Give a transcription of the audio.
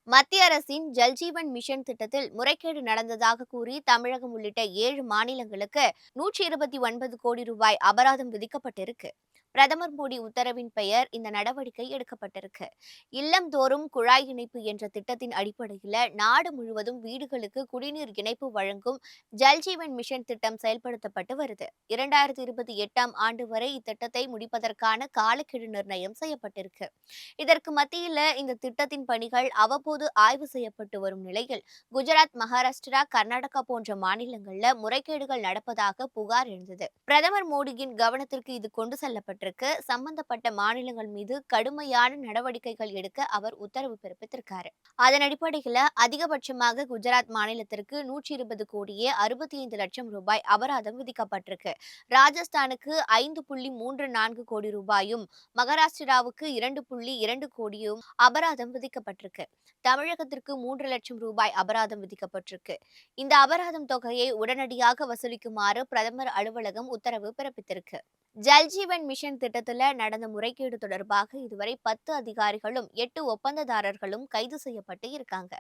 மத்திய அரசின் ஜல்ஜீவன் மிஷன் திட்டத்தில் முறைகேடு நடந்ததாக கூறி தமிழகம் உள்ளிட்ட 7 மாநிலங்களுக்கு 129 கோடி ரூபாய் அபராதம் விதிக்கப்பட்டிருக்கு. பிரதமர் மோடி உத்தரவின் பெயர் இந்த நடவடிக்கை எடுக்கப்பட்டிருக்கு. இல்லம்தோறும் குழாய் இணைப்பு என்ற திட்டத்தின் அடிப்படையில் நாடு முழுவதும் வீடுகளுக்கு குடிநீர் இணைப்பு வழங்கும் ஜல்ஜீவன் மிஷன் திட்டம் செயல்படுத்தப்பட்டு வருது. 2028ஆம் ஆண்டு வரை இத்திட்டத்தை முடிப்பதற்கான காலக்கெடு நிர்ணயம் செய்யப்பட்டிருக்கு. இதற்கு மத்தியில் இந்த திட்டத்தின் பணிகள் அவ்வப்போது ஆய்வு செய்யப்பட்டு வரும் நிலையில் குஜராத், மகாராஷ்டிரா, கர்நாடகா போன்ற மாநிலங்களில் முறைகேடுகள் நடப்பதாக புகார் எழுந்தது. பிரதமர் மோடியின் கவனத்திற்கு இது கொண்டு செல்லப்பட்டிருக்கு. சம்பந்தப்பட்ட மாநிலங்கள் மீது கடுமையான நடவடிக்கைகள் எடுக்க அவர் உத்தரவு பிறப்பித்திருக்காரு. அதன் அடிப்படையில் அதிகபட்சமாக குஜராத் மாநிலத்திற்கு 120 கோடியே 65 லட்சம் ரூபாய் அபராதம் விதிக்கப்பட்டிருக்கு. ராஜஸ்தானுக்கு 5.34 கோடி ரூபாயும், மகாராஷ்டிராவுக்கு 2.2 கோடியும் அபராதம் விதிக்கப்பட்டிருக்கு. தமிழகத்திற்கு 3 லட்சம் ரூபாய் அபராதம் விதிக்கப்பட்டிருக்கு. இந்த அபராதம் தொகையை உடனடியாக வசூலிக்குமாறு பிரதமர் அலுவலகம் உத்தரவு பிறப்பித்திருக்கு. ஜல்ஜீவன் மிஷன் திட்டத்தில் நடந்த முறைகேடு தொடர்பாக இதுவரை 10 அதிகாரிகளும் 8 ஒப்பந்ததாரர்களும் கைது செய்யப்பட்டு இருக்காங்க.